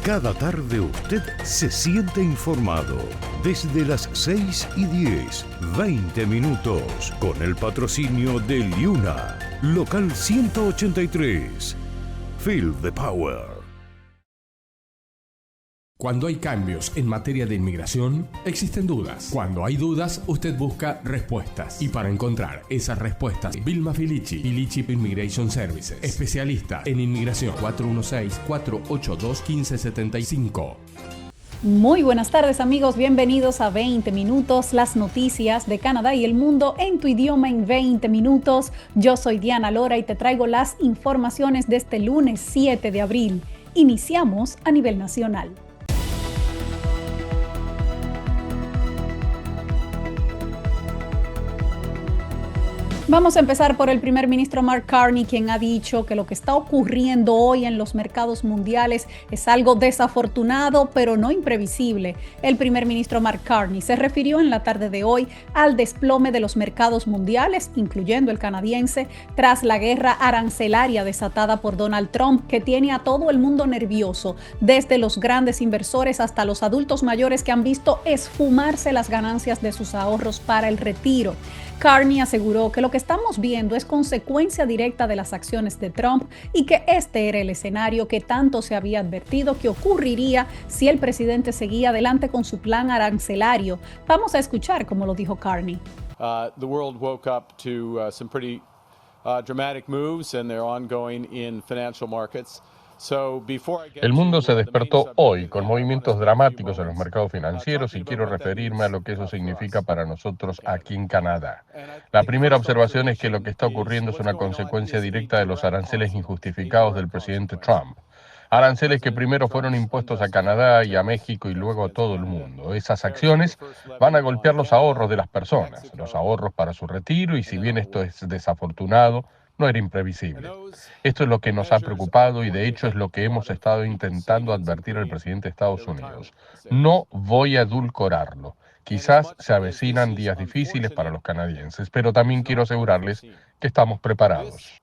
Cada tarde usted se siente informado. Desde las 6:10, 20 minutos, con el patrocinio de Liuna, local 183. Feel the power. Cuando hay cambios en materia de inmigración, existen dudas. Cuando hay dudas, usted busca respuestas. Y para encontrar esas respuestas, Vilma Filici, Filici Immigration Services, especialista en inmigración, 416-482-1575. Muy buenas tardes, amigos, bienvenidos a 20 minutos, las noticias de Canadá y el mundo en tu idioma en 20 minutos. Yo soy Diana Lora y te traigo las informaciones de este lunes 7 de abril. Iniciamos a nivel nacional. Vamos a empezar por el primer ministro Mark Carney, quien ha dicho que lo que está ocurriendo hoy en los mercados mundiales es algo desafortunado, pero no imprevisible. El primer ministro Mark Carney se refirió en la tarde de hoy al desplome de los mercados mundiales, incluyendo el canadiense, tras la guerra arancelaria desatada por Donald Trump, que tiene a todo el mundo nervioso, desde los grandes inversores hasta los adultos mayores que han visto esfumarse las ganancias de sus ahorros para el retiro. Carney aseguró que lo que estamos viendo es consecuencia directa de las acciones de Trump y que este era el escenario que tanto se había advertido que ocurriría si el presidente seguía adelante con su plan arancelario. Vamos a escuchar cómo lo dijo Carney. The world woke up to some pretty dramatic moves and they're ongoing in financial markets. El mundo se despertó hoy con movimientos dramáticos en los mercados financieros y quiero referirme a lo que eso significa para nosotros aquí en Canadá. La primera observación es que lo que está ocurriendo es una consecuencia directa de los aranceles injustificados del presidente Trump. Aranceles que primero fueron impuestos a Canadá y a México y luego a todo el mundo. Esas acciones van a golpear los ahorros de las personas, los ahorros para su retiro, y si bien esto es desafortunado, no era imprevisible. Esto es lo que nos ha preocupado y de hecho es lo que hemos estado intentando advertir al presidente de Estados Unidos. No voy a edulcorarlo. Quizás se avecinan días difíciles para los canadienses, pero también quiero asegurarles que estamos preparados.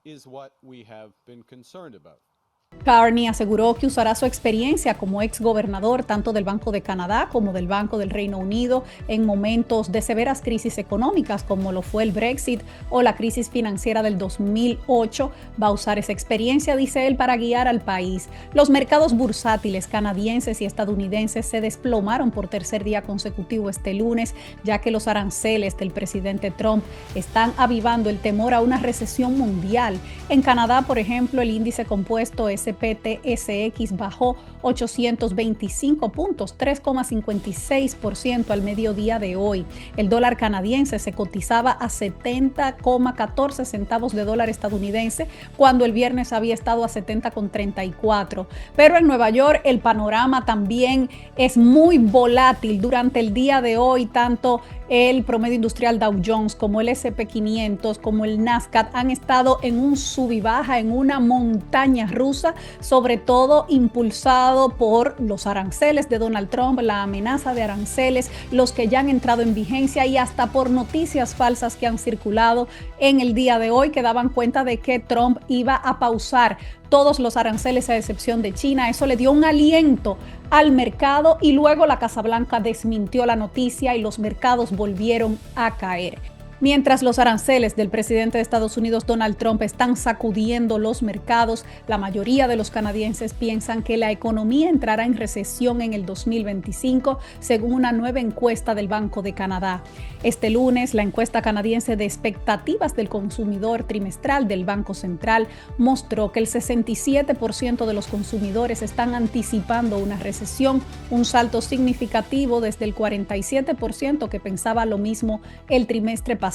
Carney aseguró que usará su experiencia como exgobernador tanto del Banco de Canadá como del Banco del Reino Unido en momentos de severas crisis económicas como lo fue el Brexit o la crisis financiera del 2008. Va a usar esa experiencia, dice él, para guiar al país. Los mercados bursátiles canadienses y estadounidenses se desplomaron por tercer día consecutivo este lunes, ya que los aranceles del presidente Trump están avivando el temor a una recesión mundial. En Canadá, por ejemplo, el índice compuesto SPTSX bajó 825 puntos, 3,56% al mediodía de hoy. El dólar canadiense se cotizaba a 70,14 centavos de dólar estadounidense, cuando el viernes había estado a 70,34. Pero en Nueva York el panorama también es muy volátil. Durante el día de hoy, tanto el promedio industrial Dow Jones como el S&P 500 como el Nasdaq han estado en un sub y baja, en una montaña rusa, sobre todo impulsado por los aranceles de Donald Trump, la amenaza de aranceles, los que ya han entrado en vigencia y hasta por noticias falsas que han circulado en el día de hoy que daban cuenta de que Trump iba a pausar todos los aranceles a excepción de China. Eso le dio un aliento al mercado y luego la Casa Blanca desmintió la noticia y los mercados volvieron a caer. Mientras los aranceles del presidente de Estados Unidos, Donald Trump, están sacudiendo los mercados, la mayoría de los canadienses piensan que la economía entrará en recesión en el 2025, según una nueva encuesta del Banco de Canadá. Este lunes, la encuesta canadiense de expectativas del consumidor trimestral del Banco Central mostró que el 67% de los consumidores están anticipando una recesión, un salto significativo desde el 47% que pensaba lo mismo el trimestre pasado.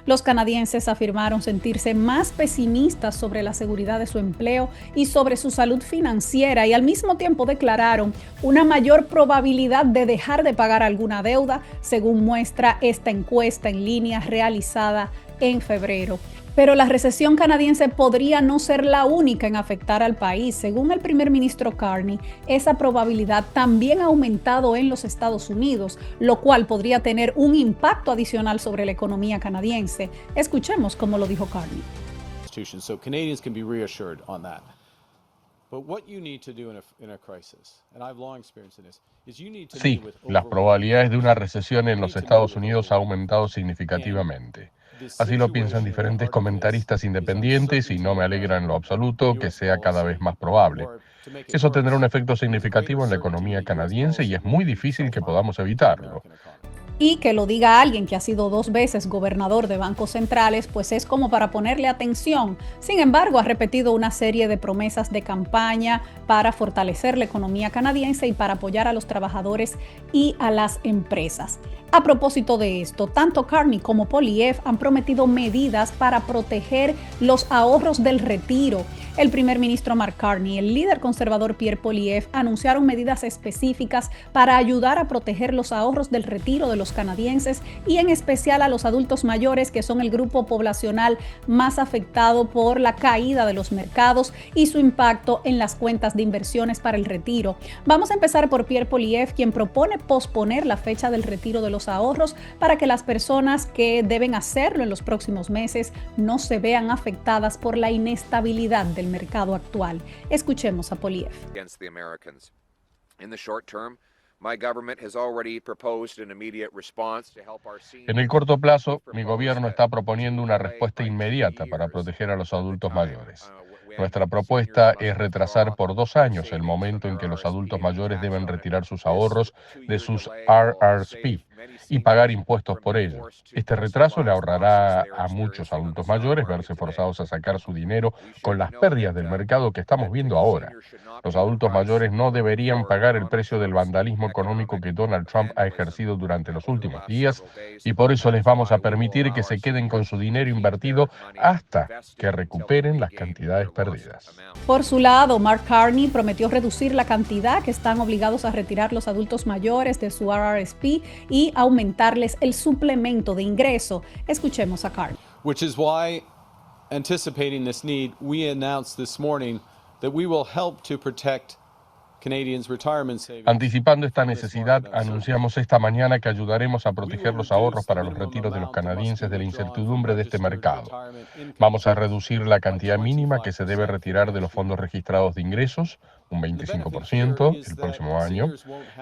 Los canadienses afirmaron sentirse más pesimistas sobre la seguridad de su empleo y sobre su salud financiera, y al mismo tiempo declararon una mayor probabilidad de dejar de pagar alguna deuda, según muestra esta encuesta en línea realizada en febrero. Pero la recesión canadiense podría no ser la única en afectar al país. Según el primer ministro Carney, esa probabilidad también ha aumentado en los Estados Unidos, lo cual podría tener un impacto adicional sobre la economía canadiense. Escuchemos cómo lo dijo Carney. So Canadians can be reassured on that. Sí, las probabilidades de una recesión en los Estados Unidos han aumentado significativamente. Así lo piensan diferentes comentaristas independientes y no me alegra en lo absoluto que sea cada vez más probable. Eso tendrá un efecto significativo en la economía canadiense y es muy difícil que podamos evitarlo. Y que lo diga alguien que ha sido 2 veces gobernador de bancos centrales, pues es como para ponerle atención. Sin embargo, ha repetido una serie de promesas de campaña para fortalecer la economía canadiense y para apoyar a los trabajadores y a las empresas. A propósito de esto, tanto Carney como Poilievre han prometido medidas para proteger los ahorros del retiro. El primer ministro Mark Carney y el líder conservador Pierre Poilievre anunciaron medidas específicas para ayudar a proteger los ahorros del retiro de los canadienses y en especial a los adultos mayores, que son el grupo poblacional más afectado por la caída de los mercados y su impacto en las cuentas de inversiones para el retiro. Vamos a empezar por Pierre Poilievre, quien propone posponer la fecha del retiro de los ahorros para que las personas que deben hacerlo en los próximos meses no se vean afectadas por la inestabilidad del mercado actual. Escuchemos a Poilievre. En el corto plazo, mi gobierno está proponiendo una respuesta inmediata para proteger a los adultos mayores. Nuestra propuesta es retrasar por 2 años el momento en que los adultos mayores deben retirar sus ahorros de sus RRSP y pagar impuestos por ello. Este retraso le ahorrará a muchos adultos mayores verse forzados a sacar su dinero con las pérdidas del mercado que estamos viendo ahora. Los adultos mayores no deberían pagar el precio del vandalismo económico que Donald Trump ha ejercido durante los últimos días y por eso les vamos a permitir que se queden con su dinero invertido hasta que recuperen las cantidades perdidas. Por su lado, Mark Carney prometió reducir la cantidad que están obligados a retirar los adultos mayores de su RRSP y aumentarles el suplemento de ingreso. Escuchemos a Carney. Which is why, anticipating this need, we announced this morning that we will help to protect Canadians' retirement savings. Anticipando esta necesidad, anunciamos esta mañana que ayudaremos a proteger los ahorros para los retiros de los canadienses de la incertidumbre de este mercado. Vamos a reducir la cantidad mínima que se debe retirar de los fondos registrados de ingresos, un 25% el próximo año.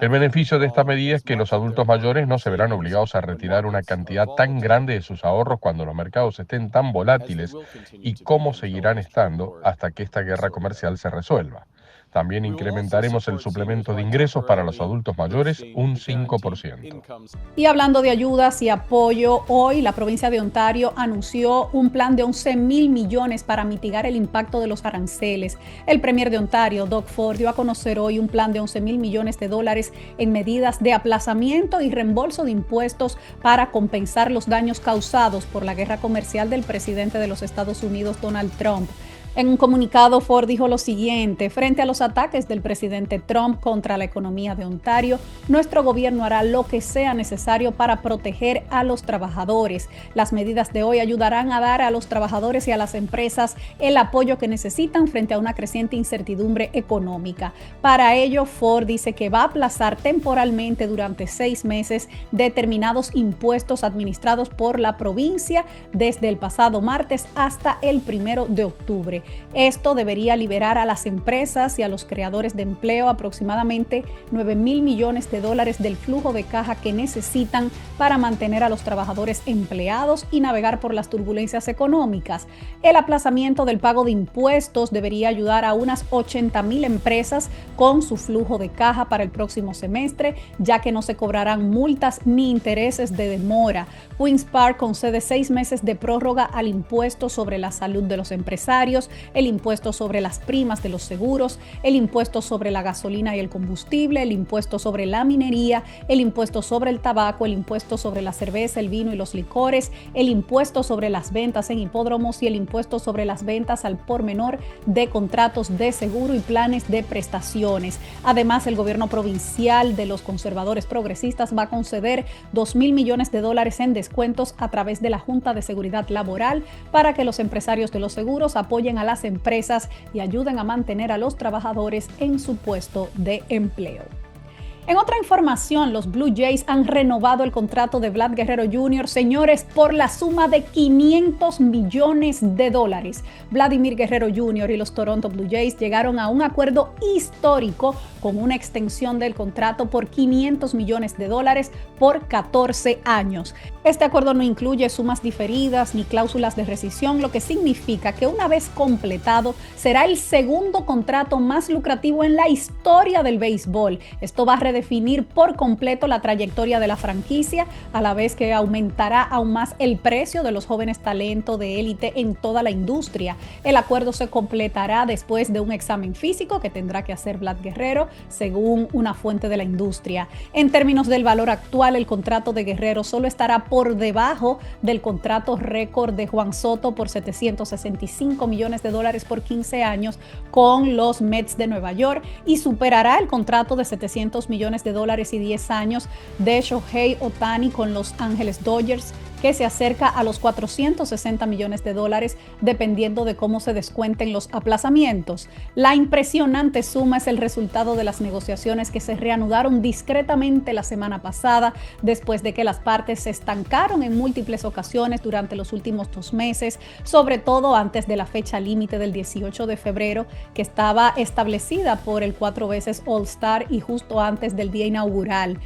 El beneficio de esta medida es que los adultos mayores no se verán obligados a retirar una cantidad tan grande de sus ahorros cuando los mercados estén tan volátiles y cómo seguirán estando hasta que esta guerra comercial se resuelva. También incrementaremos el suplemento de ingresos para los adultos mayores un 5%. Y hablando de ayudas y apoyo, hoy la provincia de Ontario anunció un plan de 11,000 millones para mitigar el impacto de los aranceles. El premier de Ontario, Doug Ford, dio a conocer hoy un plan de 11,000 millones de dólares en medidas de aplazamiento y reembolso de impuestos para compensar los daños causados por la guerra comercial del presidente de los Estados Unidos, Donald Trump. En un comunicado, Ford dijo lo siguiente: frente a los ataques del presidente Trump contra la economía de Ontario, nuestro gobierno hará lo que sea necesario para proteger a los trabajadores. Las medidas de hoy ayudarán a dar a los trabajadores y a las empresas el apoyo que necesitan frente a una creciente incertidumbre económica. Para ello, Ford dice que va a aplazar temporalmente durante 6 meses determinados impuestos administrados por la provincia desde el pasado martes hasta el 1 de octubre. Esto debería liberar a las empresas y a los creadores de empleo aproximadamente 9,000 millones de dólares del flujo de caja que necesitan para mantener a los trabajadores empleados y navegar por las turbulencias económicas. El aplazamiento del pago de impuestos debería ayudar a unas 80,000 empresas con su flujo de caja para el próximo semestre, ya que no se cobrarán multas ni intereses de demora. Queen's Park concede 6 meses de prórroga al impuesto sobre la salud de los empresarios, el impuesto sobre las primas de los seguros, el impuesto sobre la gasolina y el combustible, el impuesto sobre la minería, el impuesto sobre el tabaco, el impuesto sobre la cerveza, el vino y los licores, el impuesto sobre las ventas en hipódromos y el impuesto sobre las ventas al por menor de contratos de seguro y planes de prestaciones. Además, el gobierno provincial de los conservadores progresistas va a conceder 2,000 millones de dólares en descuentos a través de la Junta de Seguridad Laboral para que los empresarios de los seguros apoyen a las empresas y ayuden a mantener a los trabajadores en su puesto de empleo. En otra información, los Blue Jays han renovado el contrato de Vlad Guerrero Jr., señores, por la suma de $500 millones. Vladimir Guerrero Jr. y los Toronto Blue Jays llegaron a un acuerdo histórico con una extensión del contrato por $500 millones por 14 años. Este acuerdo no incluye sumas diferidas ni cláusulas de rescisión, lo que significa que una vez completado será el segundo contrato más lucrativo en la historia del béisbol. Esto va a redefinir por completo la trayectoria de la franquicia, a la vez que aumentará aún más el precio de los jóvenes talentos de élite en toda la industria. El acuerdo se completará después de un examen físico que tendrá que hacer Vlad Guerrero, según una fuente de la industria. En términos del valor actual, el contrato de Guerrero solo estará por debajo del contrato récord de Juan Soto por $765 millones por 15 años con los Mets de Nueva York y superará el contrato de $700 millones y 10 años de Shohei Ohtani con los Ángeles Dodgers, que se acerca a los $460 millones dependiendo de cómo se descuenten los aplazamientos. La impresionante suma es el resultado de las negociaciones que se reanudaron discretamente la semana pasada, después de que las partes se estancaron en múltiples ocasiones durante los últimos 2 meses, sobre todo antes de la fecha límite del 18 de febrero, que estaba establecida por el 4 veces All-Star y justo antes del día inaugural.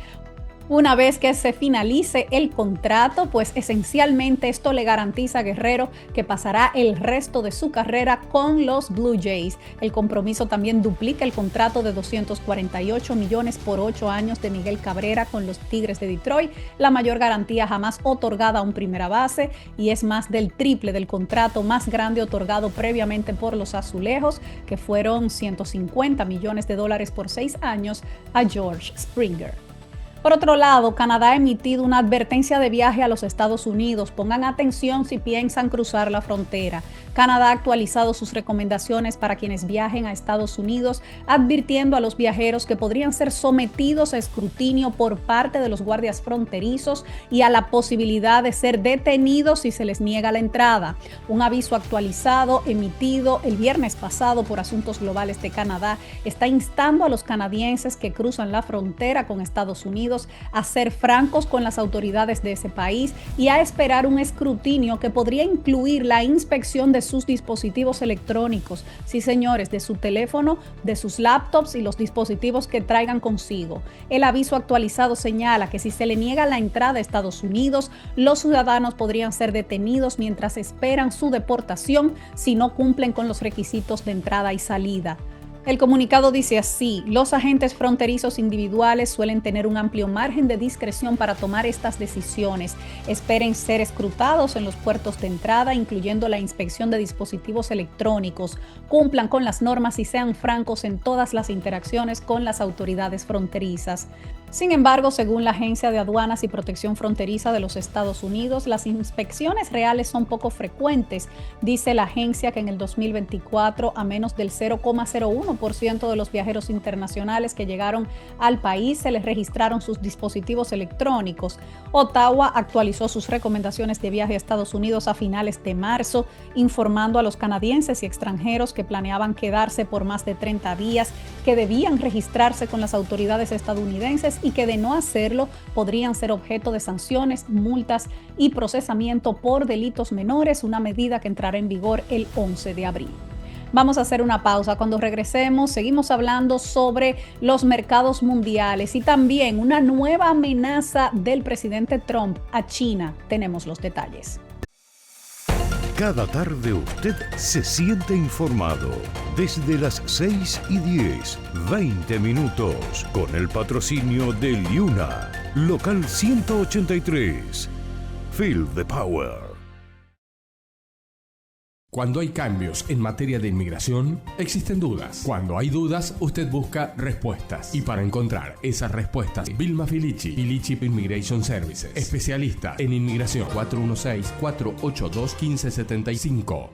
Una vez que se finalice el contrato, pues esencialmente esto le garantiza a Guerrero que pasará el resto de su carrera con los Blue Jays. El compromiso también duplica el contrato de $248 millones por 8 años de Miguel Cabrera con los Tigres de Detroit, la mayor garantía jamás otorgada a un primera base, y es más del triple del contrato más grande otorgado previamente por los Azulejos, que fueron $150 millones por 6 años a George Springer. Por otro lado, Canadá ha emitido una advertencia de viaje a los Estados Unidos. Pongan atención si piensan cruzar la frontera. Canadá ha actualizado sus recomendaciones para quienes viajen a Estados Unidos, advirtiendo a los viajeros que podrían ser sometidos a escrutinio por parte de los guardias fronterizos y a la posibilidad de ser detenidos si se les niega la entrada. Un aviso actualizado emitido el viernes pasado por Asuntos Globales de Canadá está instando a los canadienses que cruzan la frontera con Estados Unidos a ser francos con las autoridades de ese país y a esperar un escrutinio que podría incluir la inspección de sus dispositivos electrónicos, sí señores, de su teléfono, de sus laptops y los dispositivos que traigan consigo. El aviso actualizado señala que si se le niega la entrada a Estados Unidos, los ciudadanos podrían ser detenidos mientras esperan su deportación si no cumplen con los requisitos de entrada y salida. El comunicado dice así: los agentes fronterizos individuales suelen tener un amplio margen de discreción para tomar estas decisiones. Esperen ser escrutados en los puertos de entrada, incluyendo la inspección de dispositivos electrónicos. Cumplan con las normas y sean francos en todas las interacciones con las autoridades fronterizas. Sin embargo, según la Agencia de Aduanas y Protección Fronteriza de los Estados Unidos, las inspecciones reales son poco frecuentes. Dice la agencia que en el 2024, a menos del 0,01% de los viajeros internacionales que llegaron al país se les registraron sus dispositivos electrónicos. Ottawa actualizó sus recomendaciones de viaje a Estados Unidos a finales de marzo, informando a los canadienses y extranjeros que planeaban quedarse por más de 30 días que debían registrarse con las autoridades estadounidenses y que de no hacerlo podrían ser objeto de sanciones, multas y procesamiento por delitos menores, una medida que entrará en vigor el 11 de abril. Vamos a hacer una pausa. Cuando regresemos, seguimos hablando sobre los mercados mundiales y también una nueva amenaza del presidente Trump a China. Tenemos los detalles. Cada tarde usted se siente informado. Desde las 6:10, 20 minutos, con el patrocinio de Liuna, local 183. Feel the power. Cuando hay cambios en materia de inmigración, existen dudas. Cuando hay dudas, usted busca respuestas. Y para encontrar esas respuestas, Vilma Filici, Filici Immigration Services, especialista en inmigración, 416-482-1575.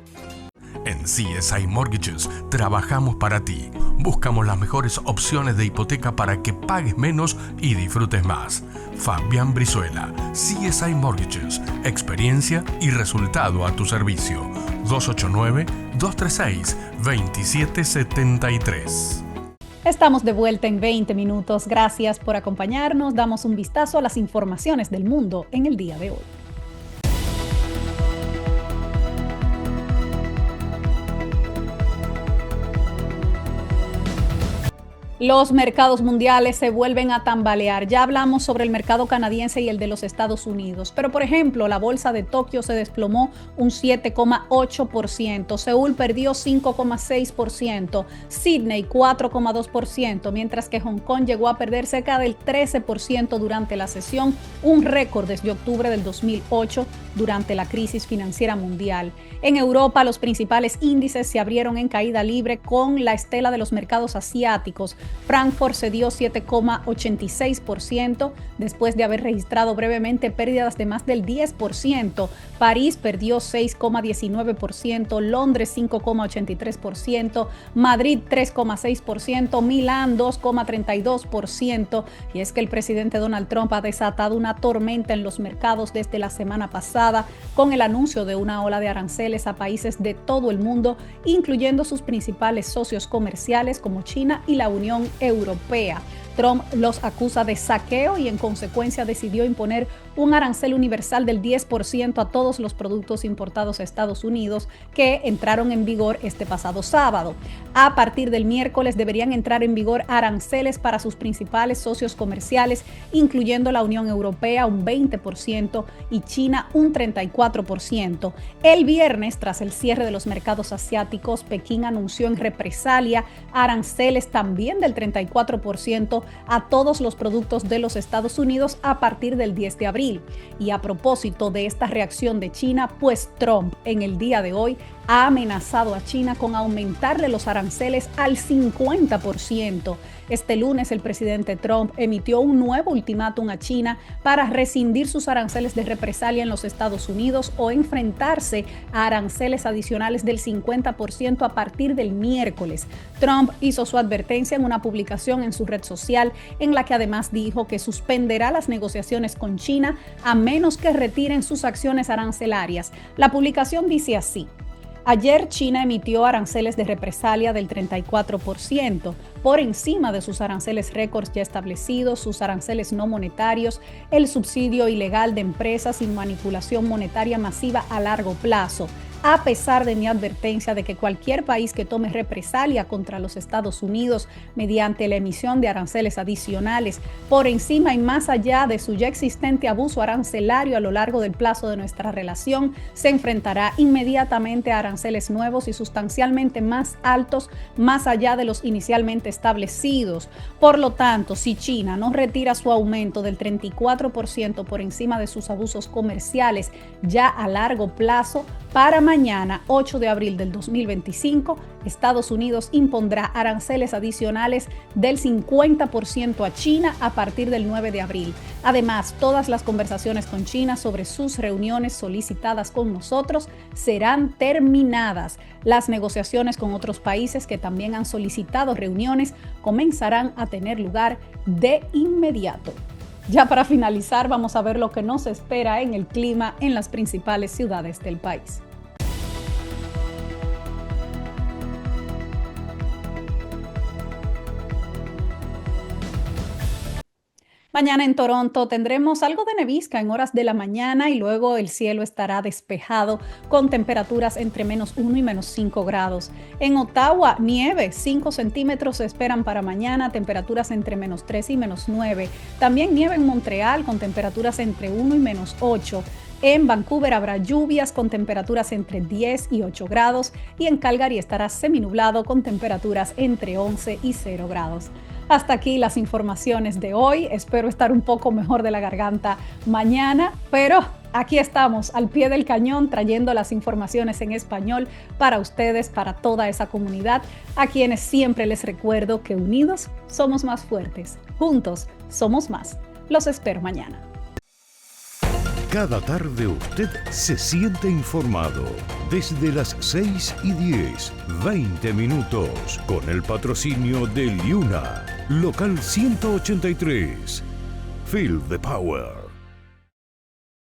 En CSI Mortgages trabajamos para ti. Buscamos las mejores opciones de hipoteca para que pagues menos y disfrutes más. Fabián Brizuela, CSI Mortgages, experiencia y resultado a tu servicio. 289-236-2773. Estamos de vuelta en 20 minutos. Gracias por acompañarnos. Damos un vistazo a las informaciones del mundo en el día de hoy. Los mercados mundiales se vuelven a tambalear. Ya hablamos sobre el mercado canadiense y el de los Estados Unidos. Pero, por ejemplo, la bolsa de Tokio se desplomó un 7,8%. Seúl perdió 5,6%. Sydney 4,2%. Mientras que Hong Kong llegó a perder cerca del 13% durante la sesión. Un récord desde octubre del 2008 durante la crisis financiera mundial. En Europa, los principales índices se abrieron en caída libre con la estela de los mercados asiáticos. Frankfurt cedió 7,86% después de haber registrado brevemente pérdidas de más del 10%. París perdió 6,19%, Londres 5,83%, Madrid 3,6%, Milán 2,32%. Y es que el presidente Donald Trump ha desatado una tormenta en los mercados desde la semana pasada con el anuncio de una ola de aranceles a países de todo el mundo, incluyendo sus principales socios comerciales como China y la Unión Europea. Trump los acusa de saqueo y en consecuencia decidió imponer un arancel universal del 10% a todos los productos importados a Estados Unidos que entraron en vigor este pasado sábado. A partir del miércoles deberían entrar en vigor aranceles para sus principales socios comerciales, incluyendo la Unión Europea un 20% y China un 34%. El viernes, tras el cierre de los mercados asiáticos, Pekín anunció en represalia aranceles también del 34% a todos los productos de los Estados Unidos a partir del 10 de abril. Y a propósito de esta reacción de China, pues Trump en el día de hoy ha amenazado a China con aumentarle los aranceles al 50%. Este lunes el presidente Trump emitió un nuevo ultimátum a China para rescindir sus aranceles de represalia en los Estados Unidos o enfrentarse a aranceles adicionales del 50% a partir del miércoles. Trump hizo su advertencia en una publicación en su red social en la que además dijo que suspenderá las negociaciones con China a menos que retiren sus acciones arancelarias. La publicación dice así: ayer China emitió aranceles de represalia del 34%, por encima de sus aranceles récords ya establecidos, sus aranceles no monetarios, el subsidio ilegal de empresas y manipulación monetaria masiva a largo plazo. A pesar de mi advertencia de que cualquier país que tome represalia contra los Estados Unidos mediante la emisión de aranceles adicionales por encima y más allá de su ya existente abuso arancelario a lo largo del plazo de nuestra relación, se enfrentará inmediatamente a aranceles nuevos y sustancialmente más altos más allá de los inicialmente establecidos. Por lo tanto, si China no retira su aumento del 34% por encima de sus abusos comerciales ya a largo plazo, para mañana, 8 de abril del 2025, Estados Unidos impondrá aranceles adicionales del 50% a China a partir del 9 de abril. Además, todas las conversaciones con China sobre sus reuniones solicitadas con nosotros serán terminadas. Las negociaciones con otros países que también han solicitado reuniones comenzarán a tener lugar de inmediato. Ya para finalizar, vamos a ver lo que nos espera en el clima en las principales ciudades del país. Mañana en Toronto tendremos algo de nevisca en horas de la mañana y luego el cielo estará despejado con temperaturas entre -1 y -5 grados. En Ottawa, nieve, 5 centímetros se esperan para mañana, temperaturas entre -3 y -9. También nieve en Montreal con temperaturas entre 1 y -8. En Vancouver habrá lluvias con temperaturas entre 10 y 8 grados y en Calgary estará seminublado con temperaturas entre 11 y 0 grados. Hasta aquí las informaciones de hoy. Espero estar un poco mejor de la garganta mañana, pero aquí estamos al pie del cañón trayendo las informaciones en español para ustedes, para toda esa comunidad, a quienes siempre les recuerdo que unidos somos más fuertes, juntos somos más. Los espero mañana. Cada tarde usted se siente informado. Desde las 6:10, 20 minutos, con el patrocinio de Liuna, local 183. Feel the power.